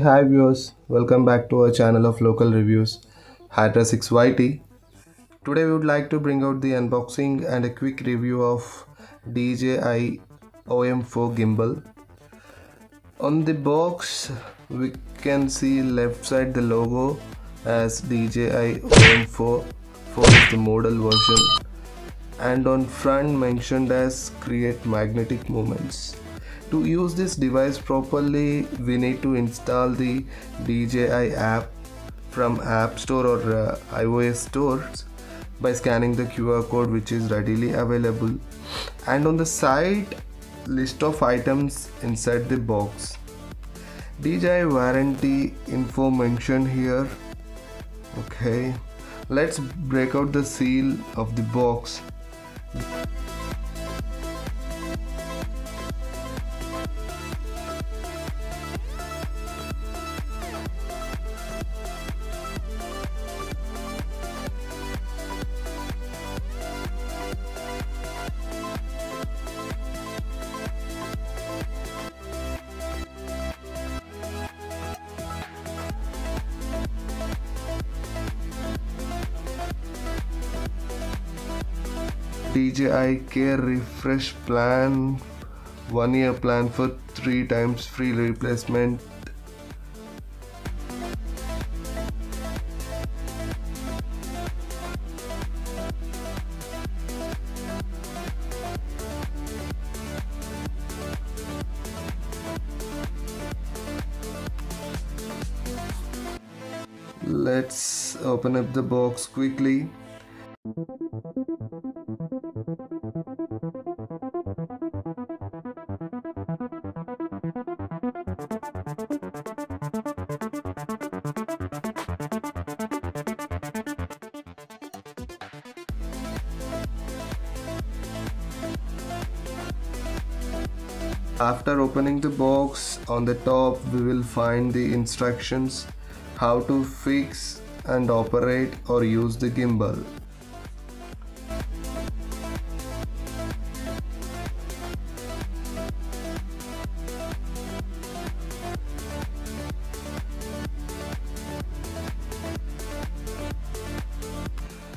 Hi viewers, welcome back to our channel of local reviews, Hydra 6YT. Today we would like to bring out the unboxing and a quick review of DJI OM4 Gimbal. On the box we can see left side the logo as DJI OM4. 4 is the model version, and on front mentioned as create magnetic movements. To use this device properly, we need to install the DJI app from App Store or iOS stores by scanning the QR code which is readily available, and on the side list of items inside the box. DJI warranty info mentioned here. Okay, let's break out the seal of the box. DJI Care Refresh Plan, 1 year plan for 3 times free replacement. Let's open up the box quickly. After opening the box, on the top we will find the instructions how to fix and operate or use the gimbal.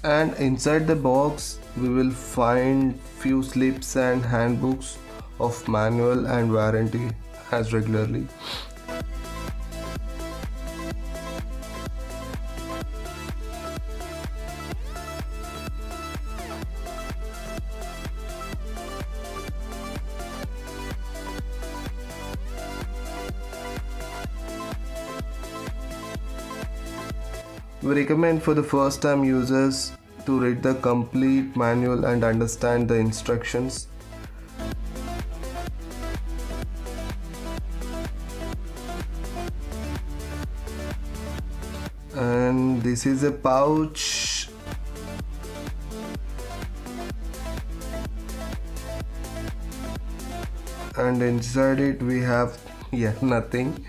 And inside the box we will find few slips and handbooks of manual and warranty as regularly. We recommend for the first time users to read the complete manual and understand the instructions. And this is a pouch. And inside it we have nothing.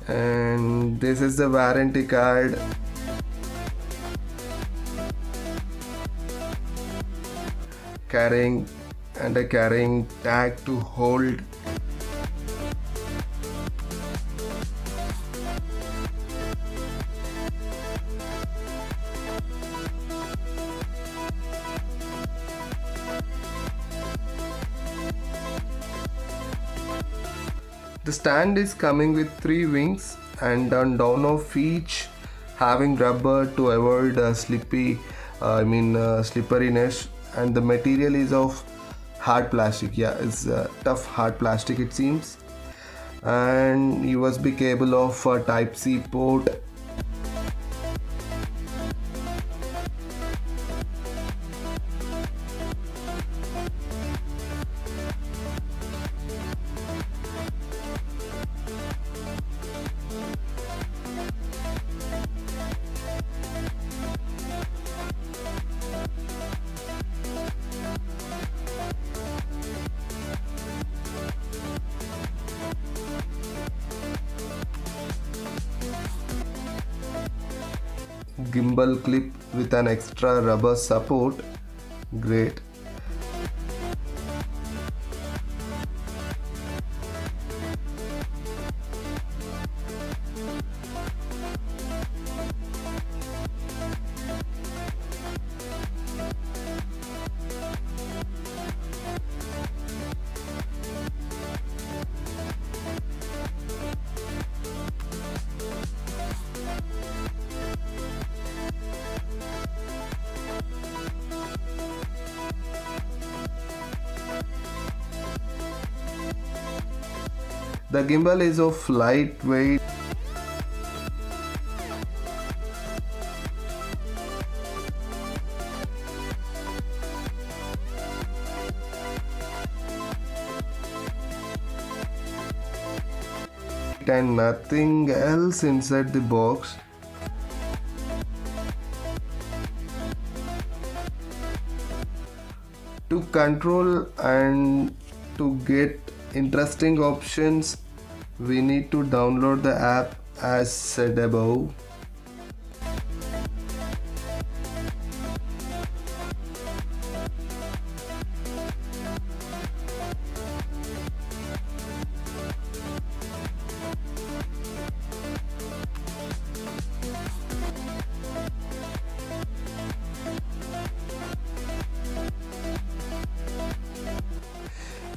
And this is the warranty card. Carrying and a carrying tag to hold. The stand is coming with 3 wings, and on down of each having rubber to avoid slipperiness, and the material is of hard plastic. It's tough hard plastic it seems. And USB cable of type C port. gimbal clip with an extra rubber support. Great. The gimbal is of lightweight and nothing else inside the box. To control and to get interesting options, we need to download the app as said above.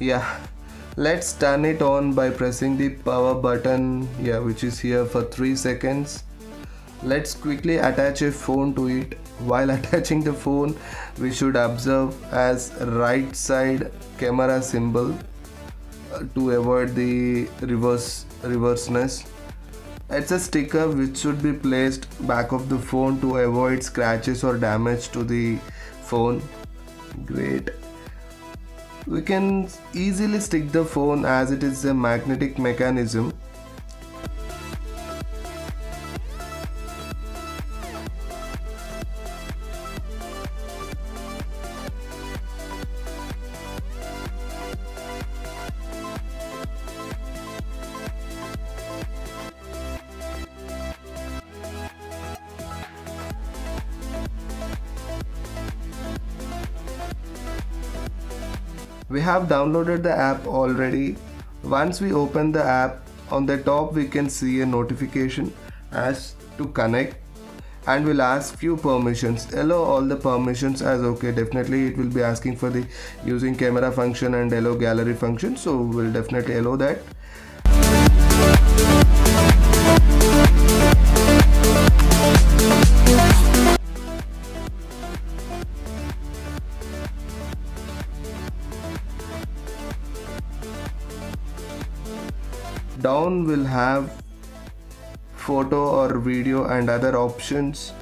Yeah, let's turn it on by pressing the power button, which is here for 3 seconds. Let's quickly attach a phone to it. While attaching the phone, we should observe as right side camera symbol to avoid the reverseness. It's a sticker which should be placed back of the phone to avoid scratches or damage to the phone. Great. We can easily stick the phone as it is a magnetic mechanism. We have downloaded the app already. Once we open the app, on the top we can see a notification as to connect, and we'll ask few permissions. Allow all the permissions as okay. Definitely it will be asking for the using camera function and allow gallery function, so we'll definitely allow that. Down will have photo or video and other options.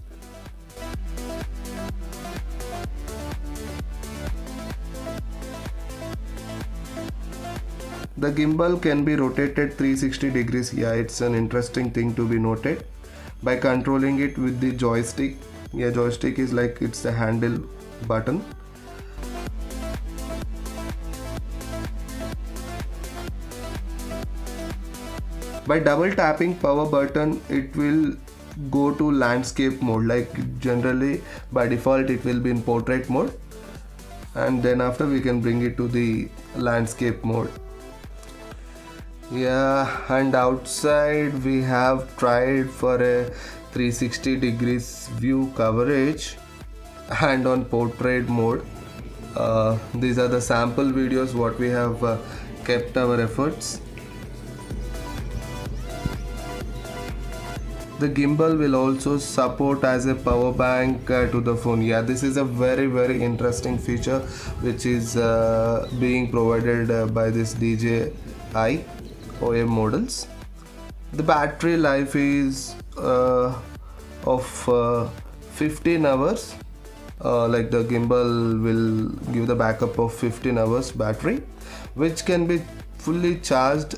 The gimbal can be rotated 360 degrees. Yeah, it's an interesting thing to be noted. By controlling it with the joystick. Yeah, joystick is like it's the handle button. By double tapping power button, it will go to landscape mode. Like generally by default it will be in portrait mode, and then after we can bring it to the landscape mode. Yeah, and outside we have tried for a 360 degrees view coverage and on portrait mode. These are the sample videos what we have kept our efforts. The gimbal will also support as a power bank to the phone. Yeah, this is a very interesting feature which is being provided by this DJI OEM models. The battery life is of 15 hours. Like the gimbal will give the backup of 15 hours battery, which can be fully charged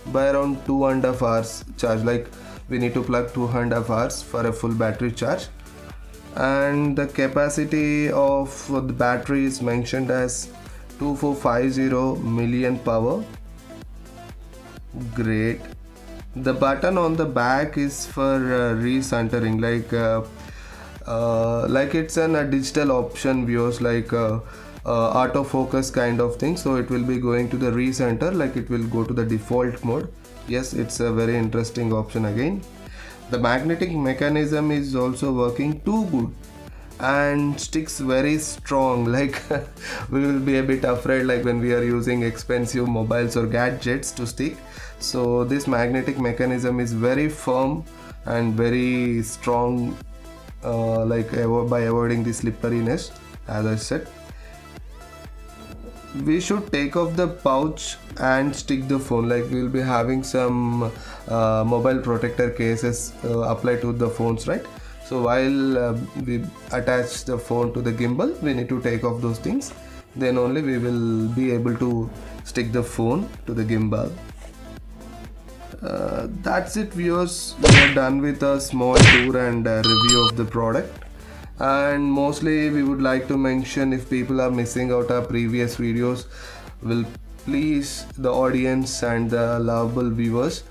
by around 2.5 hours charge. Like we need to plug 2.5 hours for a full battery charge, and the capacity of the battery is mentioned as 2450 milliamp power. Great. The button on the back is for recentering. Like like it's a digital option views, like autofocus kind of thing. So it will be going to the recenter, like it will go to the default mode. Yes, it's a very interesting option again. The magnetic mechanism is also working too good and sticks very strong, like we will be a bit afraid like when we are using expensive mobiles or gadgets to stick. So this magnetic mechanism is very firm and very strong, by avoiding the slipperiness. As I said, we should take off the pouch and stick the phone, like we will be having some mobile protector cases applied to the phones, right? So while we attach the phone to the gimbal, we need to take off those things, then only we will be able to stick the phone to the gimbal. That's it viewers, we are done with a small tour and review of the product. And mostly we would like to mention, if people are missing out our previous videos, will please the audience and the lovable viewers,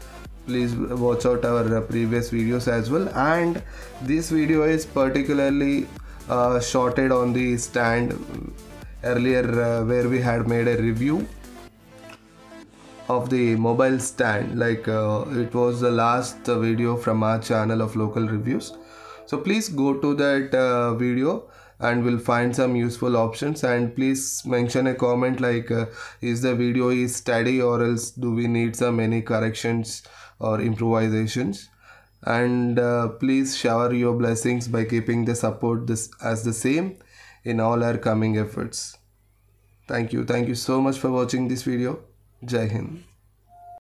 please watch out our previous videos as well. And this video is particularly shorted on the stand earlier, where we had made a review of the mobile stand, like it was the last video from our channel of local reviews. So please go to that video and we'll find some useful options, and please mention a comment like is the video is steady or else do we need some any corrections or improvisations. And please shower your blessings by keeping the support this as the same in all our coming efforts. Thank you so much for watching this video. Jai Hind.